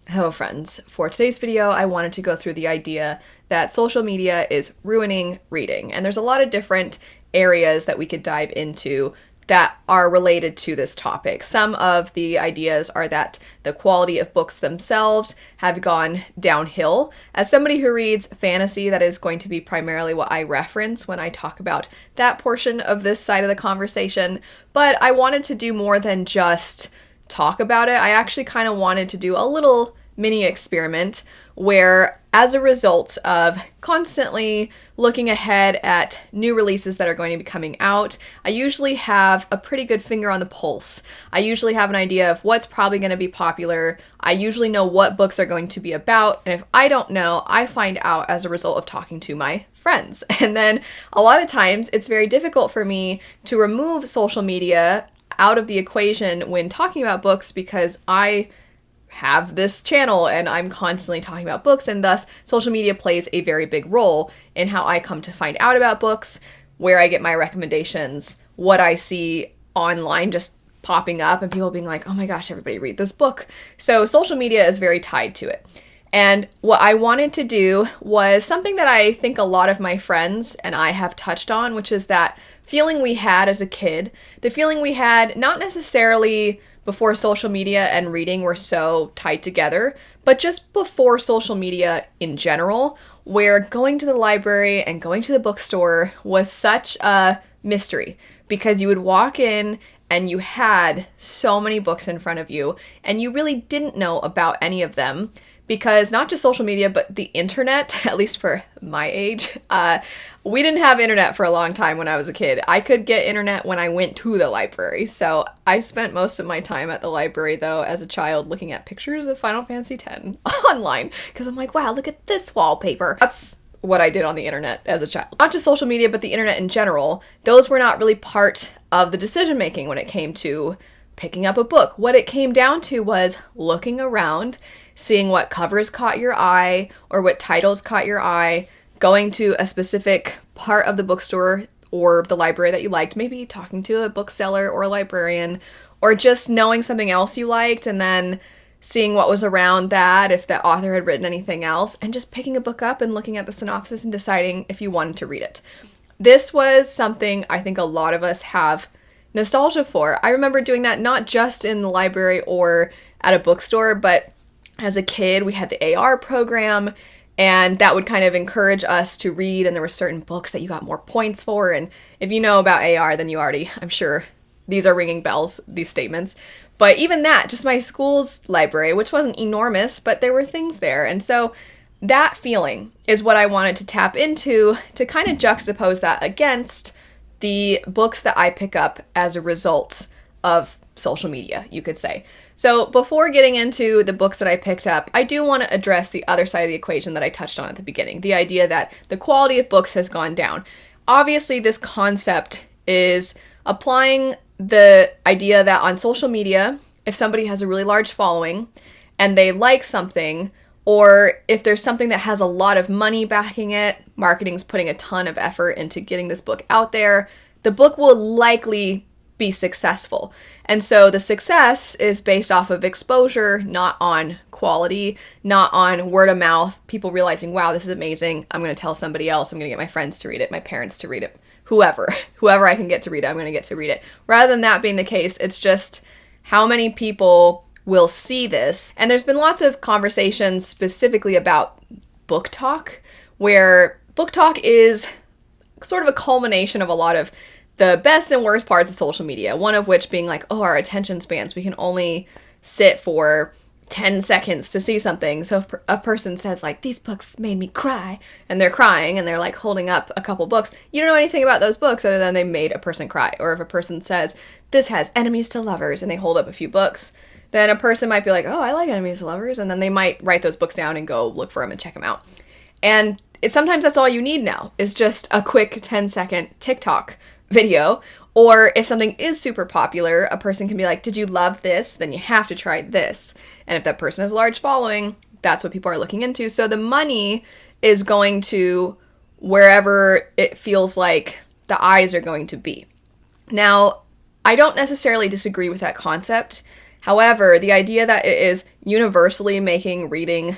Hello friends, for today's video I wanted to go through the idea that social media is ruining reading, and there's a lot of different areas that we could dive into that are related to this topic. Some of the ideas are that the quality of books themselves have gone downhill. As somebody who reads fantasy, that is going to be primarily what I reference when I talk about that portion of this side of the conversation, but I wanted to do more than just talk about it. I actually kind of wanted to do a little mini experiment where, as a result of constantly looking ahead at new releases that are going to be coming out, I usually have a pretty good finger on the pulse. I usually have an idea of what's probably going to be popular. I usually know what books are going to be about, and if I don't know, I find out as a result of talking to my friends. And then a lot of times it's very difficult for me to remove social media out of the equation when talking about books because I have this channel and I'm constantly talking about books, and thus social media plays a very big role in how I come to find out about books, where I get my recommendations, what I see online just popping up and people being like, oh my gosh, everybody read this book. So social media is very tied to it. And what I wanted to do was something that I think a lot of my friends and I have touched on, which is that feeling we had as a kid, the feeling we had not necessarily before social media and reading were so tied together, but just before social media in general, where going to the library and going to the bookstore was such a mystery because you would walk in and you had so many books in front of you and you really didn't know about any of them. Because not just social media, but the internet, at least for my age, we didn't have internet for a long time when I was a kid. I could get internet when I went to the library. So I spent most of my time at the library, though, as a child, looking at pictures of Final Fantasy X online. Because I'm like, wow, look at this wallpaper. That's what I did on the internet as a child. Not just social media, but the internet in general. Those were not really part of the decision making when it came to picking up a book. What it came down to was looking around, seeing what covers caught your eye or what titles caught your eye, going to a specific part of the bookstore or the library that you liked, maybe talking to a bookseller or a librarian, or just knowing something else you liked and then seeing what was around that, if that author had written anything else, and just picking a book up and looking at the synopsis and deciding if you wanted to read it. This was something I think a lot of us have nostalgia for. I remember doing that not just in the library or at a bookstore, but as a kid, we had the AR program, and that would kind of encourage us to read, and there were certain books that you got more points for, and if you know about AR, then you already, I'm sure, these are ringing bells, these statements. But even that, just my school's library, which wasn't enormous, but there were things there, and so that feeling is what I wanted to tap into to kind of juxtapose that against the books that I pick up as a result of social media, you could say. So before getting into the books that I picked up, I do want to address the other side of the equation that I touched on at the beginning, the idea that the quality of books has gone down. Obviously, this concept is applying the idea that on social media, if somebody has a really large following and they like something, or if there's something that has a lot of money backing it, marketing's putting a ton of effort into getting this book out there, the book will likely be successful. And so the success is based off of exposure, not on quality, not on word of mouth, people realizing, wow, this is amazing, I'm going to tell somebody else, I'm going to get my friends to read it, my parents to read it, whoever I can get to read it, I'm going to get to read it. Rather than that being the case, it's just how many people will see this. And there's been lots of conversations specifically about book talk, where book talk is sort of a culmination of a lot of the best and worst parts of social media, one of which being like, oh, our attention spans, we can only sit for 10 seconds to see something. So if a person says like, these books made me cry, and they're crying and they're like holding up a couple books, you don't know anything about those books other than they made a person cry. Or if a person says, this has enemies to lovers, and they hold up a few books, then a person might be like, oh, I like enemies to lovers, and then they might write those books down and go look for them and check them out. And sometimes that's all you need now, is just a quick 10-second TikTok video. Or if something is super popular, a person can be like, did you love this? Then you have to try this. And if that person has a large following, that's what people are looking into. So the money is going to wherever it feels like the eyes are going to be. Now, I don't necessarily disagree with that concept. However, the idea that it is universally making reading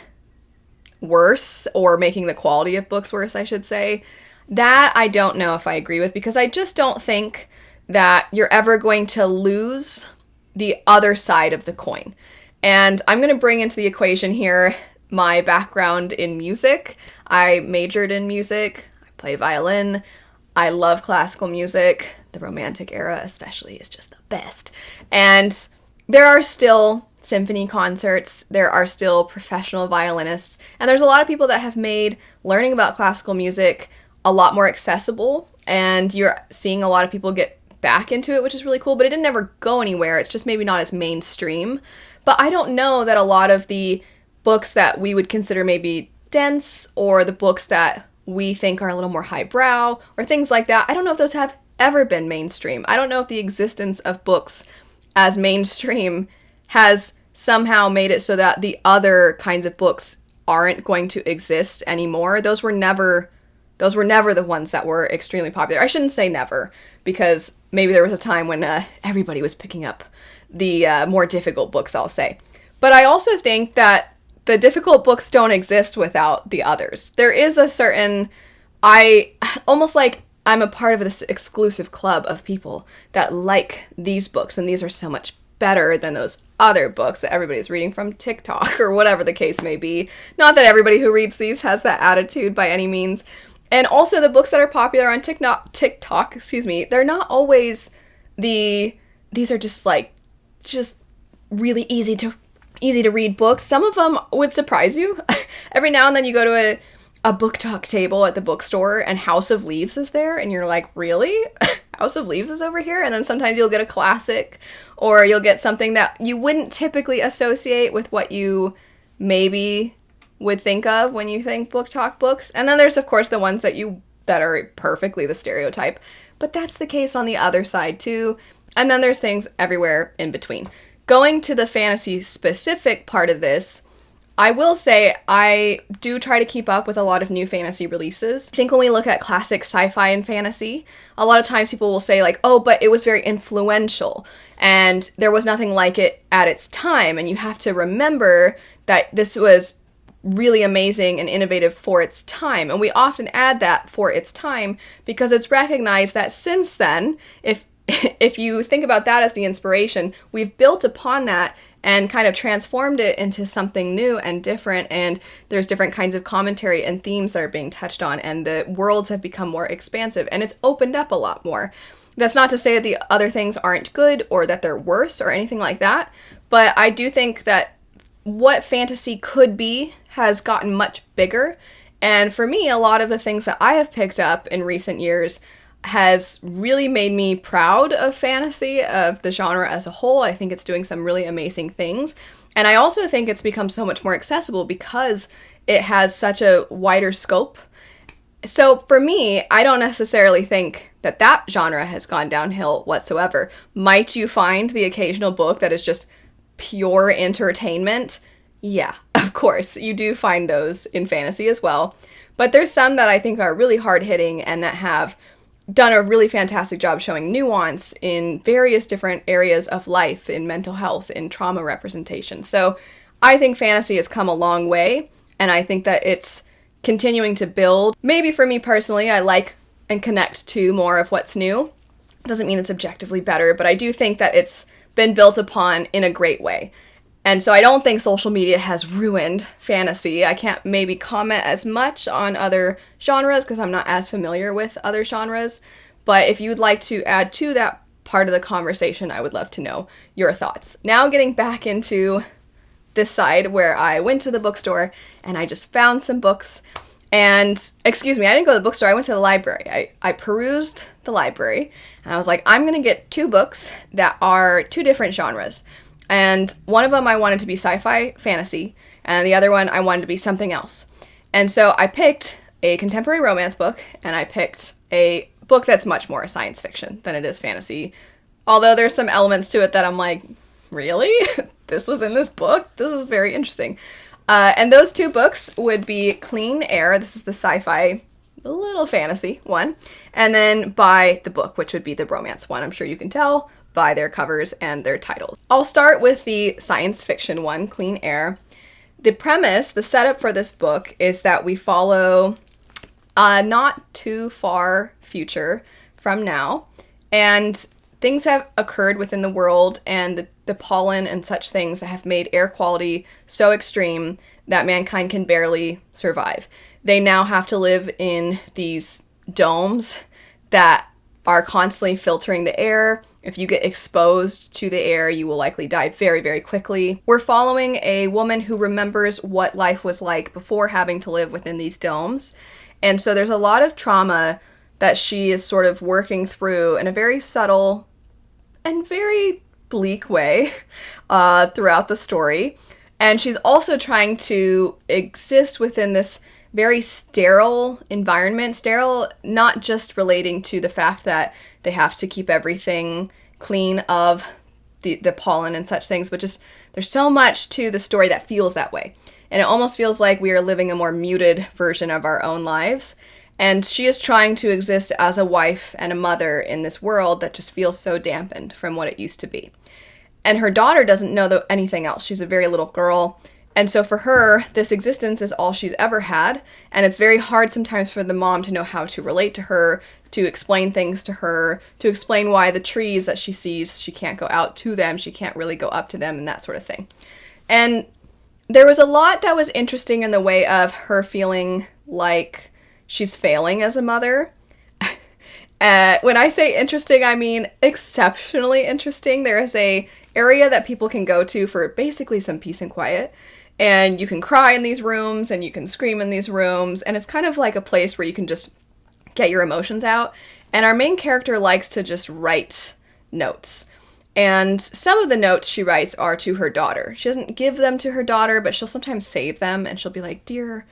worse, or making the quality of books worse, I should say, that I don't know if I agree with, because I just don't think that you're ever going to lose the other side of the coin. And I'm going to bring into the equation here my background in music. I majored in music. I play violin. I love classical music. The Romantic era especially is just the best. And there are still symphony concerts, there are still professional violinists, and there's a lot of people that have made learning about classical music a lot more accessible, and you're seeing a lot of people get back into it, which is really cool, but it didn't ever go anywhere. It's just maybe not as mainstream. But I don't know that a lot of the books that we would consider maybe dense, or the books that we think are a little more highbrow, or things like that, I don't know if those have ever been mainstream. I don't know if the existence of books as mainstream has somehow made it so that the other kinds of books aren't going to exist anymore. Those were never the ones that were extremely popular. I shouldn't say never, because maybe there was a time when everybody was picking up the more difficult books, I'll say. But I also think that the difficult books don't exist without the others. There is a certain, almost like I'm a part of this exclusive club of people that like these books, and these are so much better than those other books that everybody's reading from TikTok or whatever the case may be. Not that everybody who reads these has that attitude by any means. And also the books that are popular on TikTok, they're not always these are just really easy to read books. Some of them would surprise you. Every now and then you go to a book talk table at the bookstore and House of Leaves is there, and you're like, really? House of Leaves is over here? And then sometimes you'll get a classic, or you'll get something that you wouldn't typically associate with what you maybe would think of when you think book talk books. And then there's, of course, the ones that are perfectly the stereotype, but that's the case on the other side too. And then there's things everywhere in between. Going to the fantasy specific part of this, I will say I do try to keep up with a lot of new fantasy releases. I think when we look at classic sci-fi and fantasy, a lot of times people will say like, oh, but it was very influential and there was nothing like it at its time. And you have to remember that this was really amazing and innovative for its time. And we often add that for its time because it's recognized that since then, if you think about that as the inspiration, we've built upon that and kind of transformed it into something new and different, and there's different kinds of commentary and themes that are being touched on, and the worlds have become more expansive, and it's opened up a lot more. That's not to say that the other things aren't good or that they're worse or anything like that, but I do think that what fantasy could be has gotten much bigger, and for me, a lot of the things that I have picked up in recent years has really made me proud of fantasy, of the genre as a whole. I think it's doing some really amazing things. And I also think it's become so much more accessible because it has such a wider scope. So for me, I don't necessarily think that genre has gone downhill whatsoever. Might you find the occasional book that is just pure entertainment? Yeah, of course. You do find those in fantasy as well. But there's some that I think are really hard-hitting and that have done a really fantastic job showing nuance in various different areas of life, in mental health, in trauma representation. So I think fantasy has come a long way, and I think that it's continuing to build. Maybe for me personally, I like and connect to more of what's new. Doesn't mean it's objectively better, but I do think that it's been built upon in a great way. And so I don't think social media has ruined fantasy. I can't maybe comment as much on other genres because I'm not as familiar with other genres. But if you'd like to add to that part of the conversation, I would love to know your thoughts. Now getting back into this side where I went to the bookstore and I just found some books. And, excuse me, I didn't go to the bookstore, I went to the library. I perused the library and I was like, I'm going to get 2 books that are 2 different genres. And one of them I wanted to be sci-fi fantasy, and the other one I wanted to be something else. And so I picked a contemporary romance book, and I picked a book that's much more science fiction than it is fantasy. Although there's some elements to it that I'm like, really? This was in this book? This is very interesting. And those 2 books would be Clean Air, this is the sci-fi, little fantasy one, and then By the Book, which would be the romance one. I'm sure you can tell. by their covers and their titles. I'll start with the science fiction one, Clean Air. The premise, the setup for this book is that we follow not too far future from now, and things have occurred within the world and the pollen and such things that have made air quality so extreme that mankind can barely survive. They now have to live in these domes that are constantly filtering the air. If you get exposed to the air, you will likely die very, very quickly. We're following a woman who remembers what life was like before having to live within these domes. And so there's a lot of trauma that she is sort of working through in a very subtle and very bleak way throughout the story. And she's also trying to exist within this very sterile environment. Sterile, not just relating to the fact that they have to keep everything clean of the pollen and such things, but just there's so much to the story that feels that way. And it almost feels like we are living a more muted version of our own lives. And she is trying to exist as a wife and a mother in this world that just feels so dampened from what it used to be. And her daughter doesn't know anything else. She's a very little girl. And so for her, this existence is all she's ever had. And it's very hard sometimes for the mom to know how to relate to her, to explain things to her, to explain why the trees that she sees, she can't go out to them, she can't really go up to them, and that sort of thing. And there was a lot that was interesting in the way of her feeling like she's failing as a mother. When I say interesting, I mean exceptionally interesting. There is a area that people can go to for basically some peace and quiet. And you can cry in these rooms and you can scream in these rooms. And it's kind of like a place where you can just get your emotions out. And our main character likes to just write notes. And some of the notes she writes are to her daughter. She doesn't give them to her daughter, but she'll sometimes save them. And she'll be like, dear,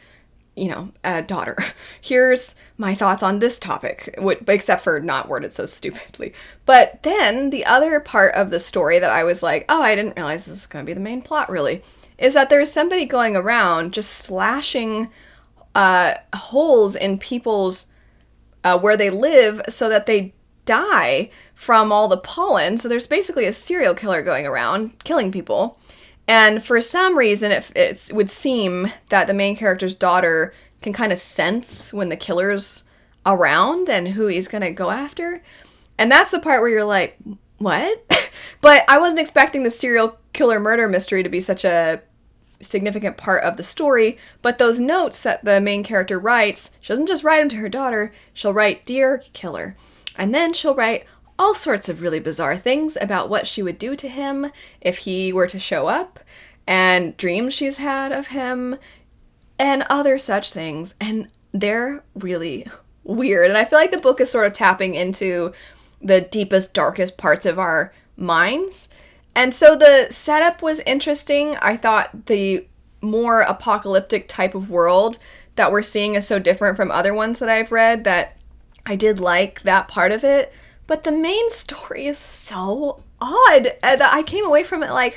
daughter, here's my thoughts on this topic, except for not worded so stupidly. But then the other part of the story that I was like, oh, I didn't realize this was going to be the main plot, really, is that there's somebody going around just slashing holes in people's where they live so that they die from all the pollen. So there's basically a serial killer going around killing people. And for some reason, it would seem that the main character's daughter can kind of sense when the killer's around and who he's going to go after. And that's the part where you're like, what? But I wasn't expecting the serial killer murder mystery to be such a significant part of the story. But those notes that the main character writes, she doesn't just write them to her daughter. She'll write, dear killer. And then she'll write all sorts of really bizarre things about what she would do to him if he were to show up, and dreams she's had of him, and other such things. And they're really weird. And I feel like the book is sort of tapping into the deepest, darkest parts of our minds. And so the setup was interesting. I thought the more apocalyptic type of world that we're seeing is so different from other ones that I've read that I did like that part of it. But the main story is so odd that I came away from it like,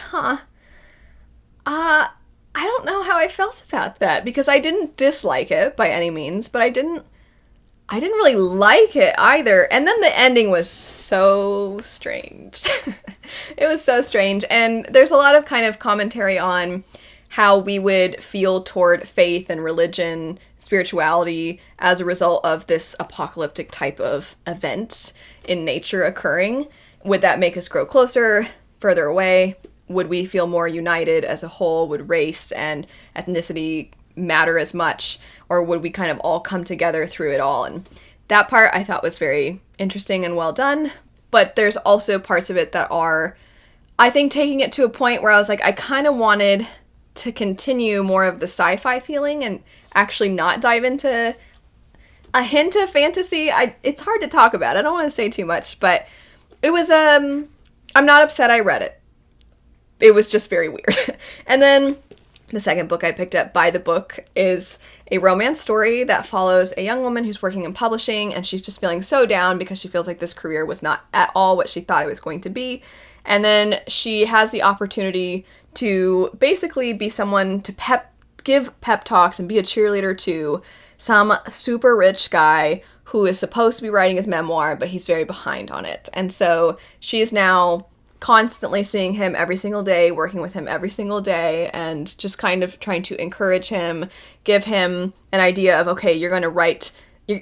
I don't know how I felt about that, because I didn't dislike it by any means, but I didn't really like it either. And then the ending was so strange. It was so strange. And there's a lot of kind of commentary on how we would feel toward faith and religion, spirituality, as a result of this apocalyptic type of event in nature occurring. Would that make us grow closer, further away? Would we feel more united as a whole? Would race and ethnicity matter as much? Or would we kind of all come together through it all? And that part I thought was very interesting and well done. But there's also parts of it that are, I think, taking it to a point where I was like, I kind of wanted to continue more of the sci-fi feeling and actually not dive into a hint of fantasy. It's hard to talk about. I don't want to say too much, but it was, I'm not upset I read it. It was just very weird. And then the second book I picked up by the book is a romance story that follows a young woman who's working in publishing, and she's just feeling so down because she feels like this career was not at all what she thought it was going to be. And then she has the opportunity to basically be someone to give pep talks and be a cheerleader to some super rich guy who is supposed to be writing his memoir, but he's very behind on it. And so she is now constantly seeing him every single day, working with him every single day, and just kind of trying to encourage him, give him an idea of, okay, you're going to write.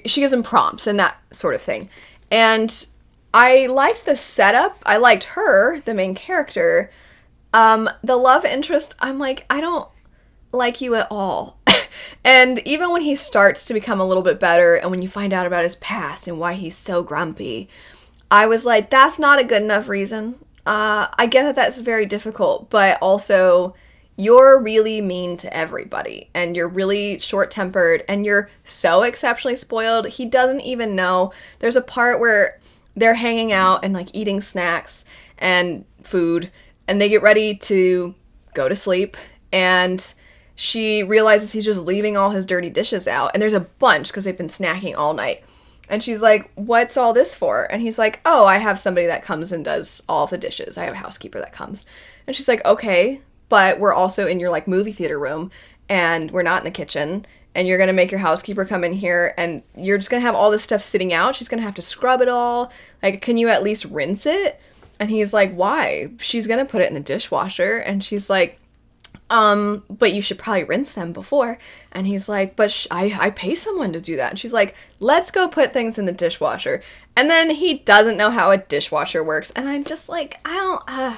She gives him prompts and that sort of thing. And I liked the setup. I liked her, the main character. The love interest, I'm like, I don't like you at all. And even when he starts to become a little bit better, and when you find out about his past and why he's so grumpy, I was like, that's not a good enough reason. I get that that's very difficult, but also you're really mean to everybody, and you're really short-tempered, and you're so exceptionally spoiled. He doesn't even know. There's a part where they're hanging out and like eating snacks and food, and they get ready to go to sleep, and she realizes he's just leaving all his dirty dishes out, and there's a bunch because they've been snacking all night. And she's like, what's all this for? And he's like, oh, I have somebody that comes and does all the dishes. I have a housekeeper that comes. And she's like, okay, but we're also in your like movie theater room, and we're not in the kitchen, and you're going to make your housekeeper come in here, and you're just going to have all this stuff sitting out. She's going to have to scrub it all. Like, can you at least rinse it? And he's like, why? She's going to put it in the dishwasher. And she's like, but you should probably rinse them before. And he's like, but I pay someone to do that. And she's like, let's go put things in the dishwasher. And then he doesn't know how a dishwasher works. And I'm just like, I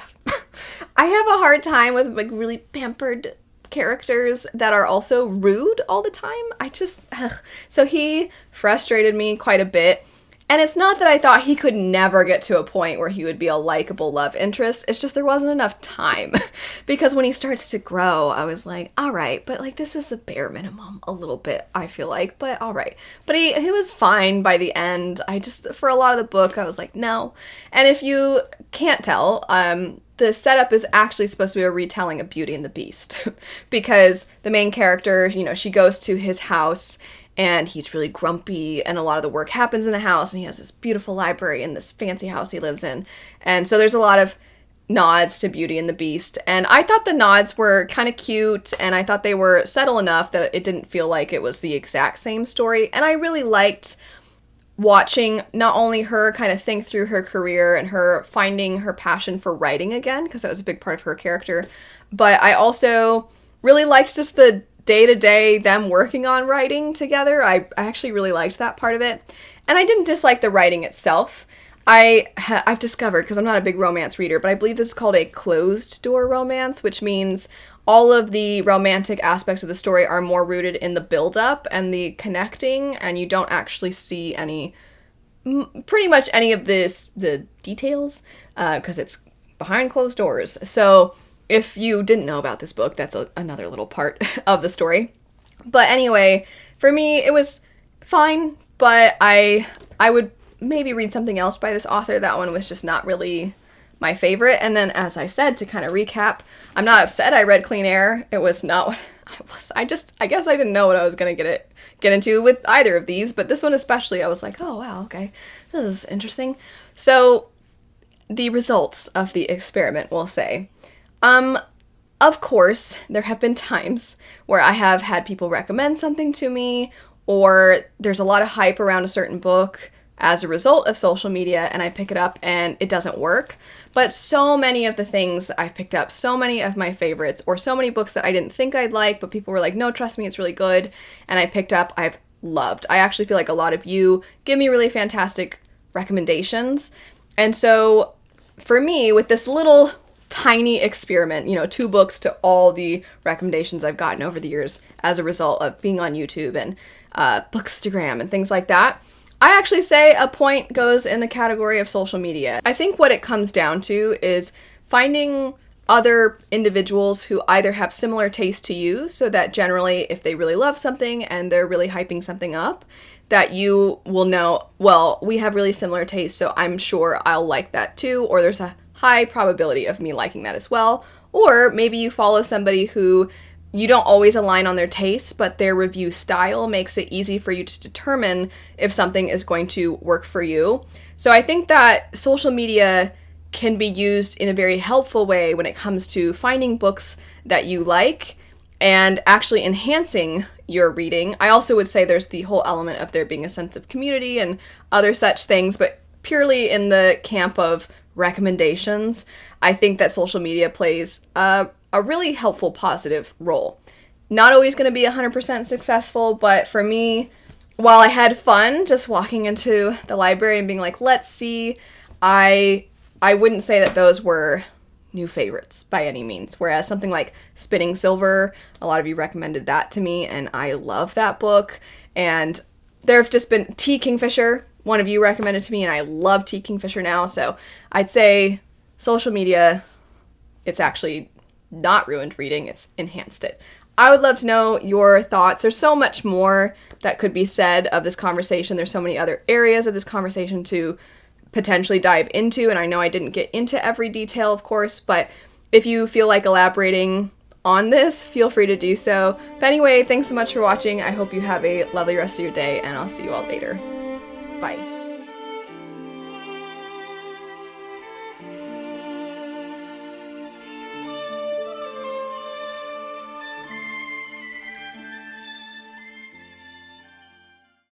have a hard time with like really pampered characters that are also rude all the time. So he frustrated me quite a bit. And it's not that I thought he could never get to a point where he would be a likable love interest. It's just there wasn't enough time. Because when he starts to grow, I was like, all right, but like this is the bare minimum a little bit, I feel like, but all right. But he was fine by the end. For a lot of the book, I was like, no. And if you can't tell, the setup is actually supposed to be a retelling of Beauty and the Beast. Because the main character, she goes to his house, and he's really grumpy, and a lot of the work happens in the house, and he has this beautiful library in this fancy house he lives in. And so there's a lot of nods to Beauty and the Beast. And I thought the nods were kind of cute, and I thought they were subtle enough that it didn't feel like it was the exact same story. And I really liked watching not only her kind of think through her career and her finding her passion for writing again, because that was a big part of her character, but I also really liked just the day-to-day them working on writing together. I actually really liked that part of it. And I didn't dislike the writing itself. I've discovered, because I'm not a big romance reader, but I believe this is called a closed-door romance, which means all of the romantic aspects of the story are more rooted in the build-up and the connecting, and you don't actually see pretty much any of the details, because it's behind closed doors. So if you didn't know about this book, that's another little part of the story. But anyway, for me, it was fine, but I would maybe read something else by this author. That one was just not really my favorite. And then, as I said, to kind of recap, I'm not upset I read Clean Air. It was not what I was. I guess I didn't know what I was going to get into with either of these, but this one especially, I was like, oh, wow, okay, this is interesting. So the results of the experiment, we'll say. Of course, there have been times where I have had people recommend something to me, or there's a lot of hype around a certain book as a result of social media, and I pick it up and it doesn't work. But so many of the things that I've picked up, so many of my favorites, or so many books that I didn't think I'd like, but people were like, no, trust me, it's really good, and I picked up, I've loved. I actually feel like a lot of you give me really fantastic recommendations. And so for me, with this little tiny experiment, 2 books to all the recommendations I've gotten over the years as a result of being on YouTube and Bookstagram and things like that, I actually say a point goes in the category of social media. I think what it comes down to is finding other individuals who either have similar taste to you, so that generally if they really love something and they're really hyping something up, that you will know, well, we have really similar tastes, so I'm sure I'll like that too, or there's a high probability of me liking that as well. Or maybe you follow somebody who you don't always align on their tastes, but their review style makes it easy for you to determine if something is going to work for you. So I think that social media can be used in a very helpful way when it comes to finding books that you like and actually enhancing your reading. I also would say there's the whole element of there being a sense of community and other such things, but purely in the camp of recommendations, I think that social media plays a really helpful, positive role. Not always going to be 100% successful, but for me, while I had fun just walking into the library and being like, let's see, I wouldn't say that those were new favorites by any means. Whereas something like Spinning Silver, a lot of you recommended that to me, and I love that book. And there have just been T. Kingfisher, one of you recommended to me, and I love T. Kingfisher now. So I'd say social media, it's actually not ruined reading, it's enhanced it. I would love to know your thoughts. There's so much more that could be said of this conversation. There's so many other areas of this conversation to potentially dive into, and I know I didn't get into every detail, of course, but if you feel like elaborating on this, feel free to do so. But anyway, thanks so much for watching. I hope you have a lovely rest of your day, and I'll see you all later. Bye.